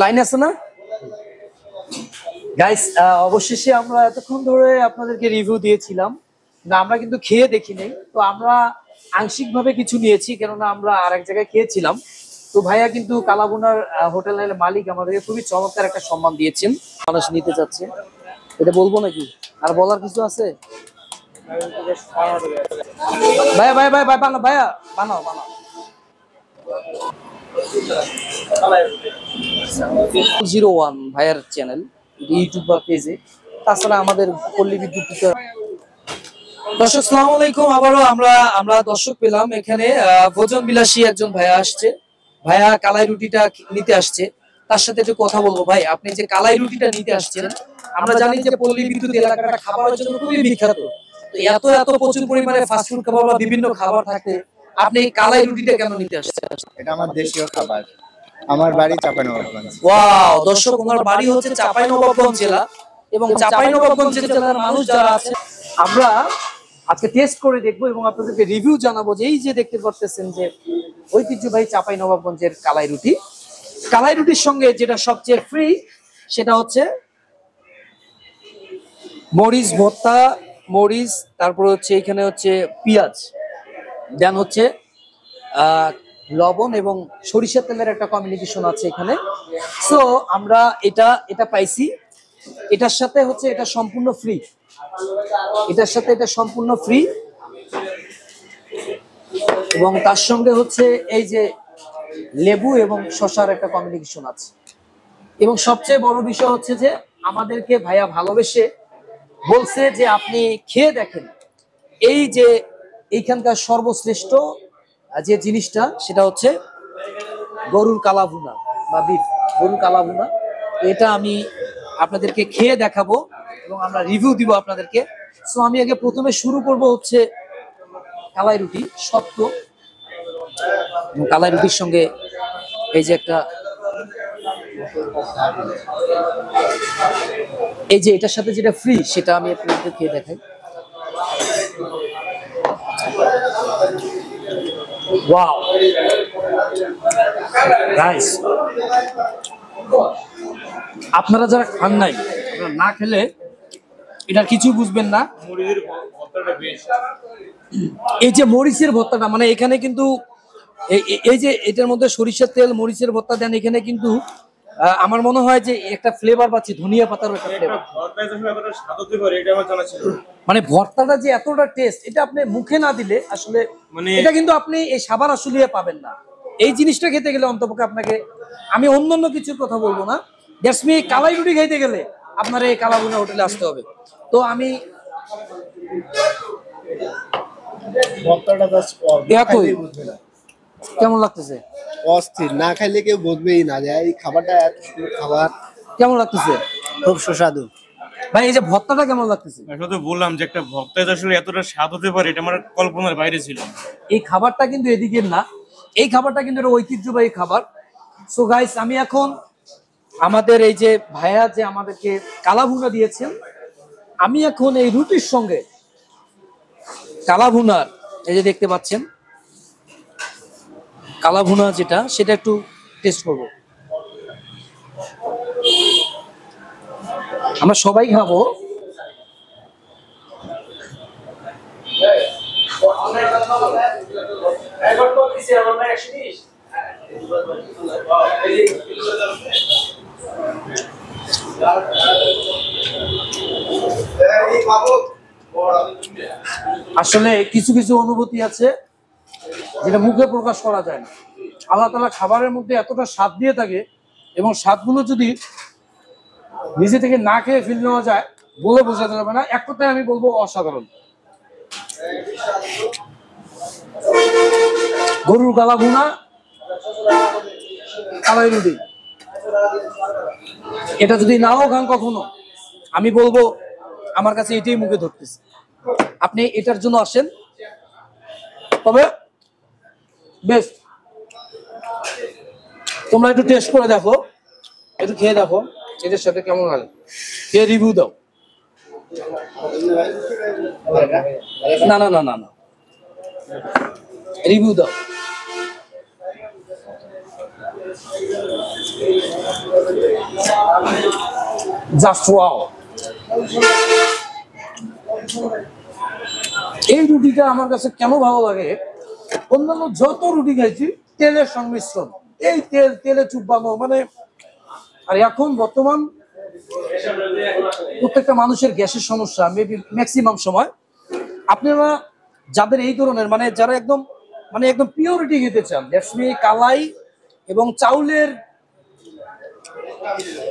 Line আছে না guys? অবশেষে আমরা এতক্ষণ ধরে আপনাদেরকে রিভিউ দিয়েছিলাম, না আমরা কিন্তু খেয়ে দেখি নাই। তো আমরা আংশিকভাবে কিছু নিয়েছি, কেননা আমরা আরেক জায়গায় খেয়েছিলাম। তো ভাইয়া কিন্তু কালাভুনার হোটেলের মালিক আমাদেরকে খুবই চমৎকার একটা সম্মান দিয়েছেন। মানুষ নিতে চাচ্ছে, এটা বলবো নাকি? আর বলার কিছু আছে? ভাইয়া ভাইয়া ভাই ভাই বানাও, ভাইয়া বানাও বানাও। 01 ভাইয়ার চ্যানেল, ইউটিউব বা পেজে। তাছাড়া আমাদের পল্লী বিদ্যুৎ। দর্শক আসসালামু আলাইকুম, আবারও আমরা দর্শক পেলাম এখানে। ভোজন বিলাসী একজন ভাইয়া আসছে, ভাইয়া কালাই রুটিটা নিতে আসছে। তার সাথে একটু কথা বলবো। ভাই, আপনি যে কালাই রুটিটা নিতে আসছেন, আমরা জানি যে পল্লী বিদ্যুৎ এলাকাটা খাবারের জন্য খুবই বিখ্যাত। তো এত এত প্রচুর পরিমাণে ফাস্টফুড খাবার বা বিভিন্ন খাবার থাকে, আপনি কালাই রুটিটা কেন নিতে আসছেন? এটা আমার দেশীয় খাবার, আমার বাড়ি চাঁপাইনবাবগঞ্জ। ওয়াও দর্শক, ওনার বাড়ি হচ্ছে চাঁপাইনবাবগঞ্জ জেলা, এবং চাঁপাইনবাবগঞ্জ জেলার মানুষ যারা আছে, আমরা আজকে টেস্ট করে দেখবো এবং আপনাদেরকে রিভিউ জানাবো। যে এই যে দেখতে পাচ্ছেন যে ঐতিহ্যবাহী চাঁপাইনবাবগঞ্জের কালাই রুটি। কালাই রুটির সঙ্গে যেটা সবচেয়ে ফ্রি সেটা হচ্ছে মরিচ ভর্তা, মরিচ, তারপর হচ্ছে এখানে হচ্ছে পেঁয়াজ, দেন হচ্ছে লবণ এবং সরিষার তেলের একটা কম্বিনেশন আছে এখানে। সো আমরা এটা পাইছি। এটার সাথে হচ্ছে এটা সম্পূর্ণ ফ্রি, এটার সাথে এটা সম্পূর্ণ ফ্রি, এবং তার সঙ্গে হচ্ছে এই যে লেবু এবং শসার একটা কম্বিনেশন আছে। এবং সবচেয়ে বড় বিষয় হচ্ছে যে আমাদেরকে ভাইয়া ভালোবেসে বলছে যে আপনি খেয়ে দেখেন এই যে এইখানকার সর্বশ্রেষ্ঠ যে জিনিসটা, সেটা হচ্ছে গরুর কালাভুনা বা বিফ, গরুর কালাভুনা। এটা আমি আপনাদেরকে খেয়ে দেখাবো এবং আমরা রিভিউ দিব আপনাদেরকে। সো আমি আগে প্রথমে শুরু করব হচ্ছে কালাই রুটি সত্য, কালাই রুটির সঙ্গে এই যে একটা, এই যে এটার সাথে যেটা ফ্রি সেটা আমি আপনাদেরকে খেয়ে দেখাই। ওয়াও গাইস, আপনারা যারা খান নাই, আপনারা না খেলে এটার কিছু বুঝবেন না। এই যে মরিচের ভর্তাটা, মানে এখানে কিন্তু এই যে এটার মধ্যে সরিষার তেল, মরিচের ভর্তা দেন এখানে, কিন্তু আমার মনে হয় যে একটা ফ্লেভার পাচ্ছি, ধনিয়া পাতার একটা ফ্লেভার। মানে ভর্তাটা যে এতটা টেস্ট, এটা আপনি মুখে না দিলে আসলে এটা কিন্তু আপনি এই সাবার আসলে পাবেন না। এই জিনিসটা খেতে গেলে অন্তপক্ষে আপনাকে, আমি অন্যান্য কিছুর কথা বলবো না, দ্যাটস মি কালাই রুটি খাইতে গেলে আপনার এই কালাভুনা হোটেলে আসতে হবে। তো আমি কেমন লাগতেছে? অস্থির, না খাইলে কেউ বুঝবেই না যে এই খাবারটা এত সুন্দর খাবার। কেমন লাগতেছে? খুব সুস্বাদু ভাই। এই যে ভর্তাটা কেমন লাগতেছে? আসলে বললাম যে একটা ভর্তা আসলে এতটা স্বাদ হতে পারে, এটা আমার কল্পনার বাইরে ছিল। এই খাবারটা কিন্তু এদিকের না, এই খাবারটা কিন্তু একটা ঐতিহ্যবাহী খাবার। সো গাইস, আমি এখন আমাদের এই যে ভাইয়া যে আমাদেরকে কালাভুনা দিয়েছেন, আমি এখন এই রুটির সঙ্গে কালাভুনার, এই যে দেখতে পাচ্ছেন কালাভুনা যেটা, সেটা একটু টেস্ট করব। আমরা সবাই খাবো। আসলে কিছু কিছু অনুভূতি আছে যেটা মুখে প্রকাশ করা যায় না। আল্লাহ তাআলা খাবারের মধ্যে এতটা স্বাদ দিয়ে থাকে, এবং স্বাদগুলো যদি নিজে থেকে না খেয়ে ফিল নেওয়া যায়, বলে বোঝাতে যাবে না। এক কথায় আমি বলবো অসাধারণ। গরুর কালাভুনা, কালাই রুটি, এটা যদি নাও খান কখনো, আমি বলবো আমার কাছে এটাই মুখে ধরতেছে। আপনি এটার জন্য আসেন, তবে বেশ, তোমরা একটু টেস্ট করে দেখো, একটু খেয়ে দেখো এটার সাথে কেমন লাগে, খেয়ে রিভিউ দাও। না না না না না, রিভিউ দাও। Just wow. এই রুটিটা আমার কাছে কেন ভালো লাগে, অন্যান্য যত রুটি খাইছি তেলের সংমিশ্রণ, এই তেলে চুপানো মানে। আর এখন বর্তমান প্রত্যেকটা মানুষের গ্যাসের সমস্যা, মেবি ম্যাক্সিমাম সময় আপনারা যাদের এই ধরনের মানে যারা একদম মানে একদম পিওরিটি খেতে চান, দ্যাটস মিন কালাই এবং চাউলের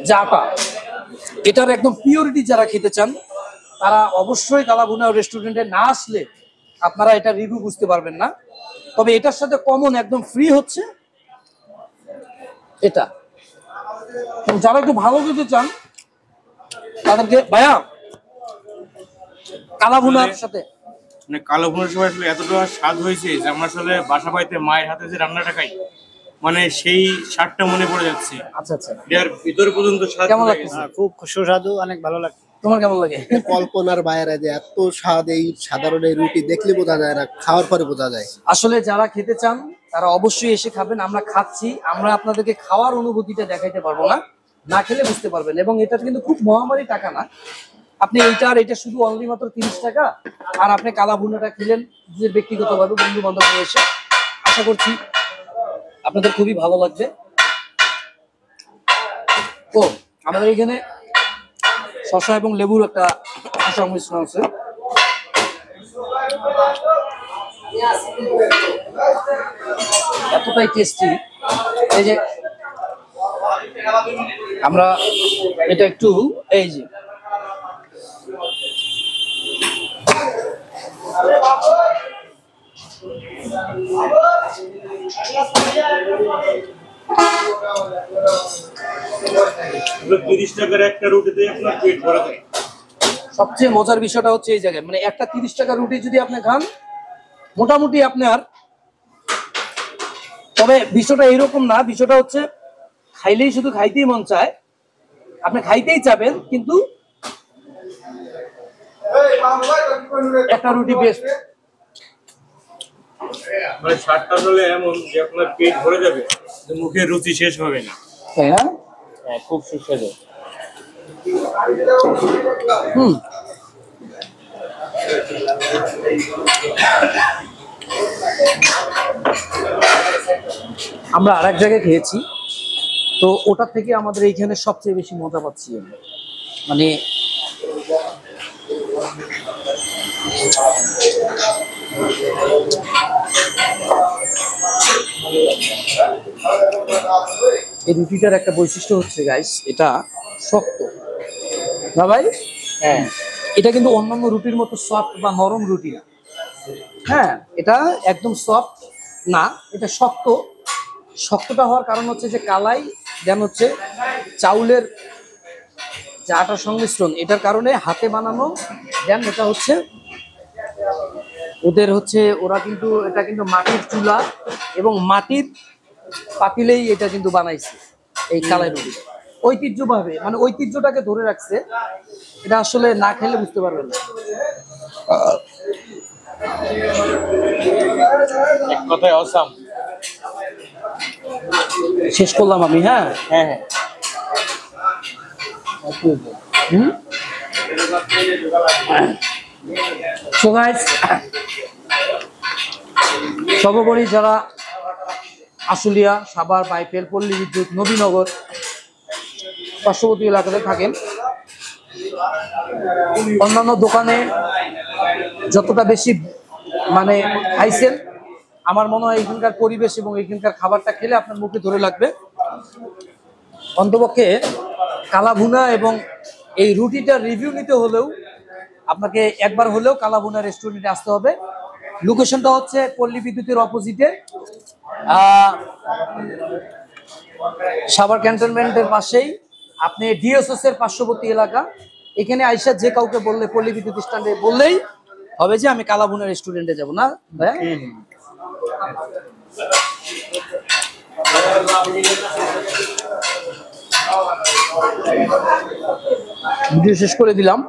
যে আটা, এটার একদম পিওরিটি যারা খেতে চান, তারা অবশ্যই কালাভুনা রেস্টুরেন্টে না আসলে আপনারা এটা রিভিউ বুঝতে পারবেন না। তবে এটার সাথে কমন একদম ফ্রি হচ্ছে এটা। যারা একটু ভালো খেতে চান তাদেরকে ভাইয়া কালাভুনার সাথে মানে কালো ভুনার সময় আসলে এতটা স্বাদ হয়েছে যে আমরা আসলে বাসা বাড়িতে মায়ের হাতে যে রান্নাটা খাই, মানে সেই স্বাদটা মনে পড়ে যাচ্ছে। আচ্ছা আচ্ছা, এর ভিতরে পর্যন্ত স্বাদ কেমন চলে লাগতেছে? গেছে। খুব সুস্বাদু, অনেক ভালো লাগে। তোমার কেমন লাগে? কল্পনার বাইরে যে এত স্বাদ, এই সাধারণ এই রুটি দেখলে বোঝা যায় না, খাওয়ার পরে বোঝা যায়। আসলে যারা খেতে চান তারা অবশ্যই এসে খাবেন। আমরা খাচ্ছি, আমরা আপনাদেরকে খাওয়ার অনুভূতিটা দেখাইতে পারবো না, না খেলে বুঝতে পারবেন। এবং এটা কিন্তু খুব মহামারী টাকা না, আপনি এইটা আর এটা শুধু অনলি মাত্র 30 টাকা। আর আপনি কালাভুনাটা খেলেন যে ব্যক্তিগতভাবে বন্ধু বান্ধব নিয়ে এসে, আশা করছি আপনাদের খুবই ভালো লাগবে। ও আমাদের এখানে শসা এবং লেবুর একটা সংমিশ্রণ আছে। এতটাই টেস্টি, এই যে আমরা এটা একটু এই যে এগুলো 30 টাকার একটা রুটিতে আপনার পেট ভরা যায়। সবচেয়ে মজার বিষয়টা হচ্ছে এই জায়গায়, মানে একটা 30 টাকা রুটি যদি আপনি খান মোটামুটি আপনার, তবে বিষয়টা এরকম না, বিষয়টা হচ্ছে খাইলেই শুধু খাইতেই মন চায়, আপনি খাইতেই চাবেন কিন্তু একটা রুটি বেস্ট। মানে স্বাদটা আসলে এমন যে আপনার পেট ভরে যাবে, যে মুখের রুচি শেষ হবে না। তাই না? হ্যাঁ, খুব সুস্বাদু। হুম, আমরা আরেক জায়গায় খেয়েছি, তো ওটার থেকে আমাদের এইখানে সবচেয়ে বেশি মজা পাচ্ছি আমি। মানে এই রুটিটার একটা বৈশিষ্ট্য হচ্ছে গাইস, এটা শক্ত না ভাই? হ্যাঁ, এটা কিন্তু অন্যান্য রুটির মতো সফট বা নরম রুটি না। হ্যাঁ, এটা একদম সফট না, এটা শক্ত। শক্তটা হওয়ার কারণ হচ্ছে যে কালাই দেন হচ্ছে চাউলের যে আটার সংমিশ্রণ, এটার কারণে হাতে বানানো। দেন এটা হচ্ছে ওদের হচ্ছে ওরা কিন্তু এটা কিন্তু মাটির চুলা এবং মাটির পাতিলেই এটা কিন্তু বানাইছে এই কালাই রুটি, ঐতিহ্যভাবে, মানে ঐতিহ্যটাকে ধরে রাখছে। এটা আসলে না খেলে বুঝতে পারবেন না। এক কথায় অসাম। শেষ করলাম আমি। হ্যাঁ হ্যাঁ হ্যাঁ, হুম, সো গাইস, সর্বোপরি যারা আশুলিয়া, সাভার, বাইফেল, পল্লী বিদ্যুৎ, নবীনগর পার্শ্ববর্তী এলাকাতে থাকেন, অন্যান্য দোকানে যতটা বেশি মানে খাইছেন, আমার মনে হয় এখানকার পরিবেশ এবং এখানকার খাবারটা খেলে আপনার মুখে ধরে লাগবে। অন্তপক্ষে কালাভুনা এবং এই রুটিটার রিভিউ নিতে হলেও আপনাকে একবার হলেও কালাভুনা রেস্টুরেন্টে আসতে হবে। লোকেশনটা হচ্ছে পল্লী বিদ্যুতের অপোজিটে, সাভার ক্যান্টনমেন্টের পাশেই, আপনি ডিএসএস এর পার্শ্ববর্তী এলাকা। এখানে আইসা যে কাউকে বললে, পল্লী বিদ্যুৎ স্ট্যান্ডে বললেই হবে যে আমি কালাভুনা রেস্টুরেন্টে যাব। না ভাই? ভিডিও শেষ করে দিলাম,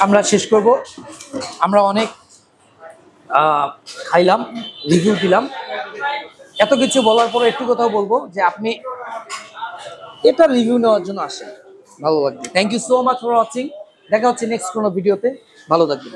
আমরা শেষ করব। আমরা অনেক খাইলাম, রিভিউ দিলাম, এত কিছু বলার পরে একটু কথাও বলবো যে আপনি এটা রিভিউ নেওয়ার জন্য আসেন, ভালো লাগবে। Thank you so much for watching. দেখা হচ্ছে নেক্সট কোনো ভিডিওতে, ভালো থাকবেন।